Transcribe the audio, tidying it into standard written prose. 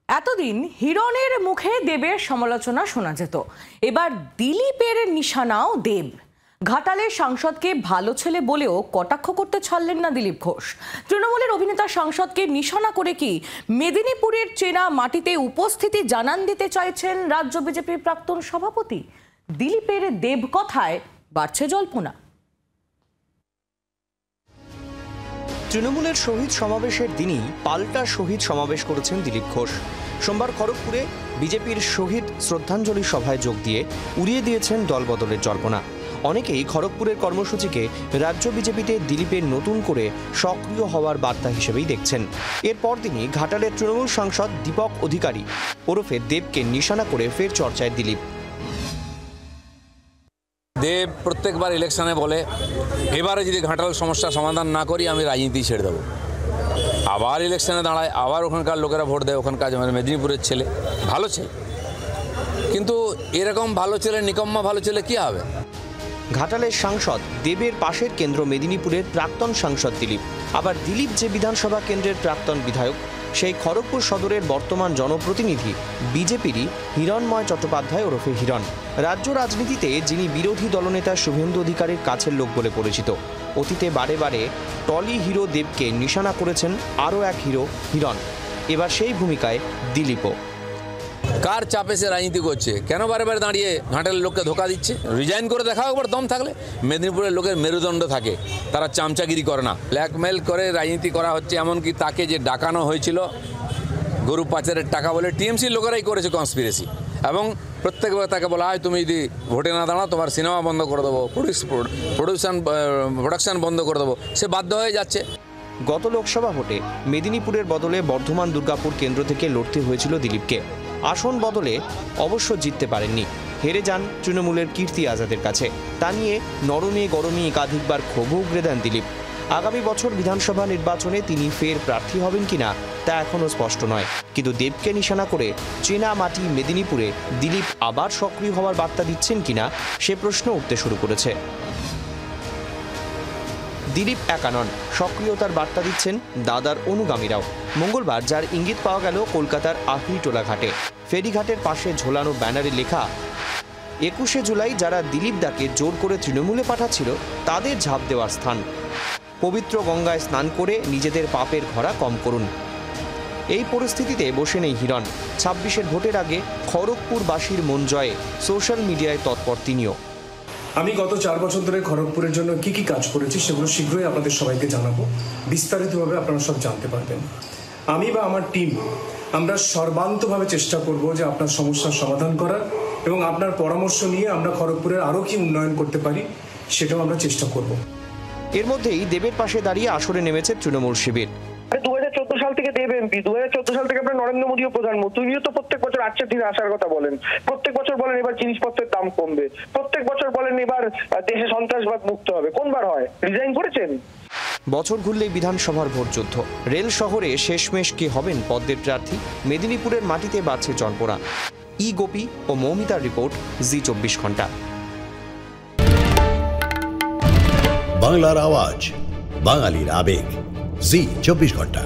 এতদিন হিরণের মুখে দেবের সমালোচনা শোনা যেত, এবার দিলীপের নিশানাও দেব। ঘাটালের সাংসদকে ভালো ছেলে বলেও কটাক্ষ করতে ছাড়লেন না দিলীপ ঘোষ। তৃণমূলের অভিনেতা সাংসদকে নিশানা করে কি মেদিনীপুরের চেনা মাটিতে উপস্থিতি জানান দিতে চাইছেন রাজ্য বিজেপির প্রাক্তন সভাপতি? দিলীপের দেব কথায় বাড়ছে জল্পনা। তৃণমূলের শহীদ সমাবেশের দিনই পাল্টা শহীদ সমাবেশ করেছেন দিলীপ ঘোষ। সোমবার খড়গপুরে বিজেপির শহীদ শ্রদ্ধাঞ্জলি সভায় যোগ দিয়ে উড়িয়ে দিয়েছেন দলবদলের জল্পনা। অনেকেই খড়গপুরের কর্মসূচিকে রাজ্য বিজেপিতে দিলীপের নতুন করে সক্রিয় হওয়ার বার্তা হিসেবেই দেখছেন। এরপর তিনি ঘাটালের তৃণমূল সাংসদ দীপক অধিকারী ওরফে দেবকে নিশানা করে ফের চর্চায় দিলীপ। দেব প্রত্যেকবার ইলেকশনে বলে এবারে যদি ঘাটাল সমস্যা সমাধান না করি আমি রাজনীতি ছেড়ে দেবো। আবার ইলেকশনে দাঁড়ায়, আবার ওখানকার লোকেরা ভোট দেয়। ওখানকার মেদিনীপুরের ছেলে, ভালো ছেলে, কিন্তু এরকম ভালো ছেলে, নিকম্মা ভালো ছেলে কী হবে? ঘাটালের সাংসদ দেবের পাশের কেন্দ্র মেদিনীপুরের প্রাক্তন সাংসদ দিলীপ। আবার দিলীপ যে বিধানসভা কেন্দ্রের প্রাক্তন বিধায়ক, সেই খড়গপুর সদরের বর্তমান জনপ্রতিনিধি বিজেপিরই হিরণময় চট্টোপাধ্যায় ওরফে হিরণ। রাজ্য রাজনীতিতে যিনি বিরোধী দলনেতা শুভেন্দু অধিকারীর কাছের লোক বলে পরিচিত। অতীতে বারে বারে টলি হিরো দেবকে নিশানা করেছেন আরও এক হিরো হিরণ। এবার সেই ভূমিকায় দিলীপও। কার চাপে সে রাজনীতি করছে? কেন বারে বারে দাঁড়িয়ে ঘাটালের লোককে ধোকা দিচ্ছে? রিজাইন করে দেখাও একবার দম থাকলে। মেদিনীপুরের লোকের মেরুদণ্ড থাকে, তারা চামচাগিরি করে না। ব্ল্যাকমেল করে রাজনীতি করা হচ্ছে। এমনকি তাকে যে ডাকানো হয়েছিল গরু পাচারের টাকা বলে, টিএমসির লোকেরাই করেছে কনস্পিরেসি। এবং প্রত্যেকবার তাকে বলা হয় তুমি যদি ভোটে না দাঁড়াও তোমার সিনেমা বন্ধ করে দেবো, প্রোডাকশন বন্ধ করে দেবো। সে বাধ্য হয়ে যাচ্ছে। গত লোকসভা ভোটে মেদিনীপুরের বদলে বর্ধমান দুর্গাপুর কেন্দ্র থেকে লড়তে হয়েছিল দিলীপকে। আসন বদলে অবশ্য জিততে পারেননি, হেরে যান তৃণমূলের কীর্তি আজাদের কাছে। তা নিয়ে নরমে গরমে একাধিকবার ক্ষোভও উগরে দেন দিলীপ। আগামী বছর বিধানসভা নির্বাচনে তিনি ফের প্রার্থী হবেন কিনা তা এখনও স্পষ্ট নয়। কিন্তু দেবকে নিশানা করে চেনা মাটি মেদিনীপুরে দিলীপ আবার সক্রিয় হওয়ার বার্তা দিচ্ছেন কিনা সে প্রশ্ন উঠতে শুরু করেছে। দিলীপ একা নন, সক্রিয়তার বার্তা দিচ্ছেন দাদার অনুগামীরাও। মঙ্গলবার যার ইঙ্গিত পাওয়া গেল কলকাতার আহিরিটোলা ঘাটে। ফেরিঘাটের পাশে ঝোলানো ব্যানারে লেখা 21শে জুলাই যারা দিলীপ দাকে জোর করে তৃণমূলে পাঠাচ্ছিল তাদের ঝাঁপ দেওয়ার স্থান। পবিত্র গঙ্গায় স্নান করে নিজেদের পাপের ঘরা কম করুন। এই পরিস্থিতিতে বসে নেই হিরণ। 26-এর ভোটের আগে খড়গপুরবাসীর মন জয়ে সোশ্যাল মিডিয়ায় তৎপর তিনিও। আমি গত 4 বছর ধরে খড়গপুরের জন্য কি কি কাজ করেছি সেগুলো শীঘ্রই আপনাদের সবাইকে জানাবো। বিস্তারিতভাবে আপনারা সব জানতে পারবেন। আমি বা আমার টিম আমরা সর্বান্তভাবে চেষ্টা করব যে আপনার সমস্যার সমাধান করার, এবং আপনার পরামর্শ নিয়ে আমরা খড়গপুরের আরও কি উন্নয়ন করতে পারি সেটাও আমরা চেষ্টা করব। এর মধ্যেই দেবের পাশে দাঁড়িয়ে আসরে নেমেছে তৃণমূল শিবির। 2014 সাল থেকে দেব এমপি, 2014 সাল থেকে আপনার নরেন্দ্র মোদীও প্রধানমন্ত্রী। উনিও তো প্রত্যেক বছর আজকের দিনে আসার কথা বলেন। প্রত্যেক বছর বলেন এবার জিনিসপত্রের দাম কমবে। প্রত্যেক বছর বলেন এবার দেশে সন্ত্রাসবাদ মুক্ত হবে। কোনবার হয়? রিজাইন করেছেন। বছর ঘুরলেই বিধানসভার ভোট যুদ্ধ। রেল শহরে শেষমেশ কে হবেন পদ্মের প্রার্থী? মেদিনীপুরের মাটিতে বাড়ছে জল্পনা। গোপী ও মৌমিতার রিপোর্ট, জি24 ঘন্টা। বাংলার আওয়াজ, বাঙালির আবেগ, জি24 ঘন্টা।